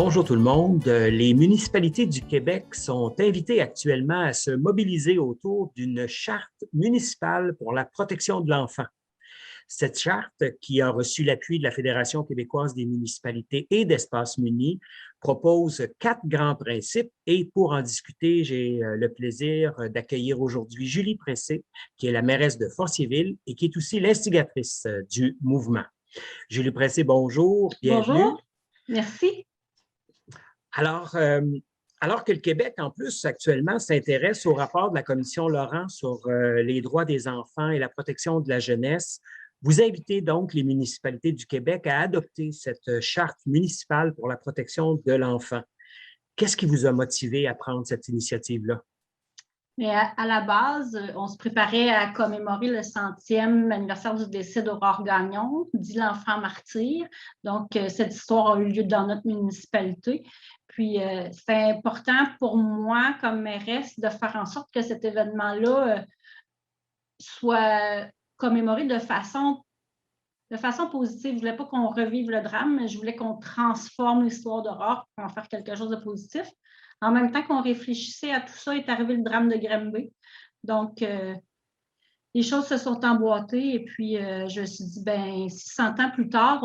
Bonjour tout le monde. Les municipalités du Québec sont invitées actuellement à se mobiliser autour d'une charte municipale pour la protection de l'enfant. Cette charte, qui a reçu l'appui de la Fédération québécoise des municipalités et d'Espaces Munis, propose 4 grands principes et pour en discuter, j'ai le plaisir d'accueillir aujourd'hui Julie Pressé, qui est la mairesse de Fortierville et qui est aussi l'instigatrice du mouvement. Julie Pressé, bonjour, bienvenue. Bonjour, merci. Alors, alors que le Québec, en plus, actuellement, s'intéresse au rapport de la Commission Laurent sur les droits des enfants et la protection de la jeunesse, vous invitez donc les municipalités du Québec à adopter cette charte municipale pour la protection de l'enfant. Qu'est-ce qui vous a motivé à prendre cette initiative-là? Mais à la base, on se préparait à commémorer le 100e anniversaire du décès d'Aurore Gagnon, dit l'enfant martyr. Donc, cette histoire a eu lieu dans notre municipalité. Puis, c'est important pour moi, comme mairesse, de faire en sorte que cet événement-là soit commémoré de façon positive. Je ne voulais pas qu'on revive le drame, mais je voulais qu'on transforme l'histoire d'Aurore pour en faire quelque chose de positif. En même temps qu'on réfléchissait à tout ça, est arrivé le drame de Granby. Donc, les choses se sont emboîtées et puis je me suis dit, ben 600 ans plus tard,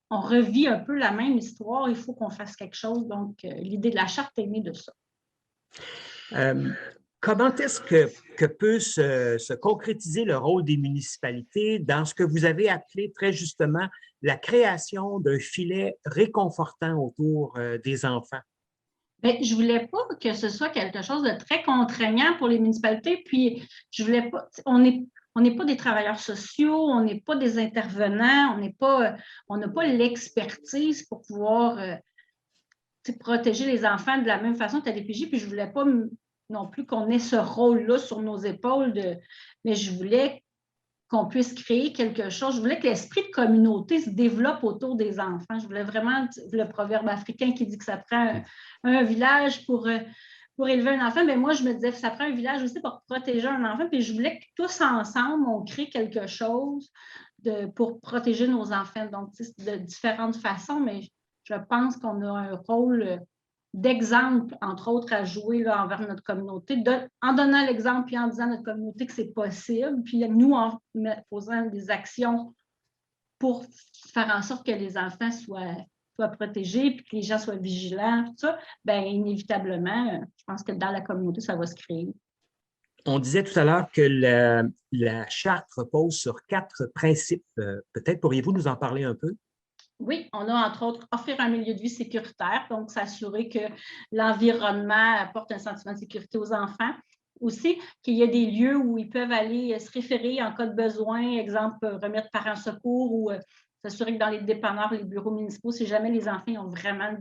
on revit un peu la même histoire, il faut qu'on fasse quelque chose. Donc, l'idée de la charte est née de ça. Comment est-ce que peut se concrétiser le rôle des municipalités dans ce que vous avez appelé très justement la création d'un filet réconfortant autour des enfants? Bien, je ne voulais pas que ce soit quelque chose de très contraignant pour les municipalités. Puis, je voulais pas, on n'est pas des travailleurs sociaux, on n'est pas des intervenants, on n'a pas l'expertise pour pouvoir protéger les enfants de la même façon que la DPJ. Puis, je ne voulais pas non plus qu'on ait ce rôle-là sur nos épaules, mais je voulais qu'on puisse créer quelque chose. Je voulais que l'esprit de communauté se développe autour des enfants. Je voulais vraiment le proverbe africain qui dit que ça prend un village pour élever un enfant. Mais moi, je me disais que ça prend un village aussi pour protéger un enfant. Puis je voulais que tous ensemble, on crée quelque chose pour protéger nos enfants. Donc, de différentes façons, mais je pense qu'on a un rôle d'exemple, entre autres, à jouer là, envers notre communauté, en donnant l'exemple et en disant à notre communauté que c'est possible, puis nous, en posant des actions pour faire en sorte que les enfants soient protégés, puis que les gens soient vigilants, tout ça, bien, inévitablement, je pense que dans la communauté, ça va se créer. On disait tout à l'heure que la charte repose sur 4 principes. Peut-être pourriez-vous nous en parler un peu? Oui, on a entre autres offrir un milieu de vie sécuritaire, donc s'assurer que l'environnement apporte un sentiment de sécurité aux enfants. Aussi, qu'il y ait des lieux où ils peuvent aller se référer en cas de besoin, exemple, remettre par un secours ou s'assurer que dans les dépanneurs, les bureaux municipaux, si jamais les enfants ont vraiment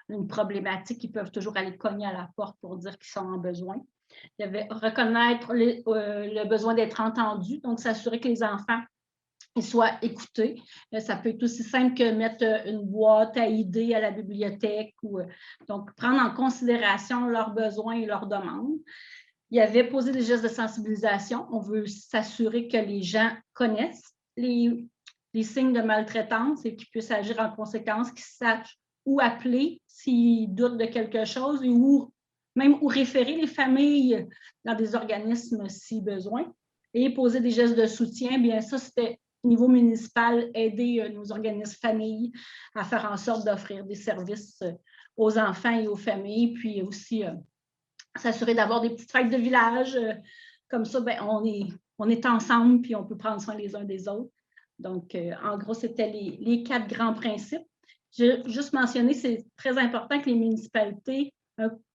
une problématique, ils peuvent toujours aller cogner à la porte pour dire qu'ils sont en besoin. Il y avait reconnaître le besoin d'être entendu, donc s'assurer que les enfants soient écoutés. Ça peut être aussi simple que mettre une boîte à idées à la bibliothèque donc prendre en considération leurs besoins et leurs demandes. Il y avait posé des gestes de sensibilisation. On veut s'assurer que les gens connaissent les signes de maltraitance et qu'ils puissent agir en conséquence, qu'ils sachent où appeler s'ils doutent de quelque chose et même où référer les familles dans des organismes si besoin. Et poser des gestes de soutien, bien ça, c'était au niveau municipal, aider nos organismes familles à faire en sorte d'offrir des services aux enfants et aux familles, puis aussi s'assurer d'avoir des petites fêtes de village. Comme ça, bien, on est ensemble, puis on peut prendre soin les uns des autres. Donc, en gros, c'était les 4 grands principes. J'ai juste mentionné, c'est très important que les municipalités,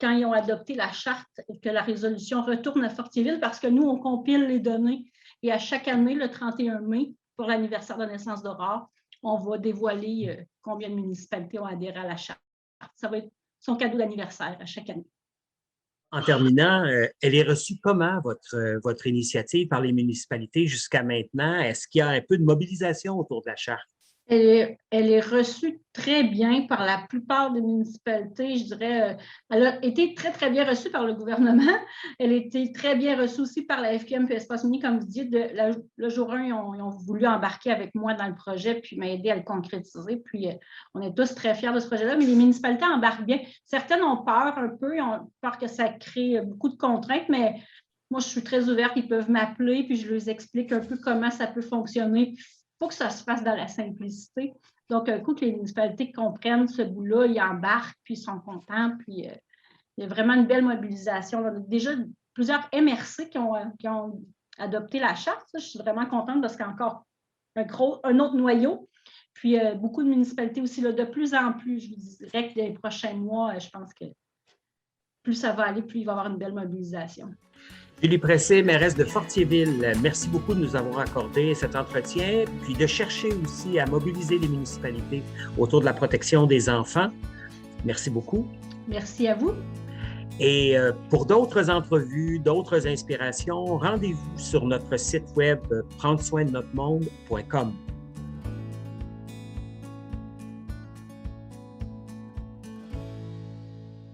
quand ils ont adopté la charte, que la résolution retourne à Fortierville, parce que nous, on compile les données et à chaque année, le 31 mai, pour l'anniversaire de naissance d'Aurore, on va dévoiler combien de municipalités ont adhéré à la charte. Ça va être son cadeau d'anniversaire à chaque année. En terminant, elle est reçue comment, votre initiative par les municipalités jusqu'à maintenant? Est-ce qu'il y a un peu de mobilisation autour de la charte? Elle est reçue très bien par la plupart des municipalités, je dirais. Elle a été très, très bien reçue par le gouvernement. Elle a été très bien reçue aussi par la FQM et Espace Muni. Comme vous dites, le jour 1, ils ont voulu embarquer avec moi dans le projet puis m'aider à le concrétiser. Puis, on est tous très fiers de ce projet-là, mais les municipalités embarquent bien. Certaines ont peur un peu, ils ont peur que ça crée beaucoup de contraintes, mais moi, je suis très ouverte. Ils peuvent m'appeler, puis je leur explique un peu comment ça peut fonctionner. Il faut que ça se fasse dans la simplicité. Donc, un coup que les municipalités comprennent ce bout-là, ils embarquent, puis ils sont contents, puis il y a vraiment une belle mobilisation. On a déjà plusieurs MRC qui ont adopté la charte. Je suis vraiment contente parce qu'il y a encore un autre noyau. Puis, beaucoup de municipalités aussi, là, de plus en plus, je vous dirais que les prochains mois, je pense que plus ça va aller, plus il va y avoir une belle mobilisation. Julie Pressé, mairesse de Fortierville, merci beaucoup de nous avoir accordé cet entretien, puis de chercher aussi à mobiliser les municipalités autour de la protection des enfants. Merci beaucoup. Merci à vous. Et pour d'autres entrevues, d'autres inspirations, rendez-vous sur notre site web prendesoindenotrmonde.com.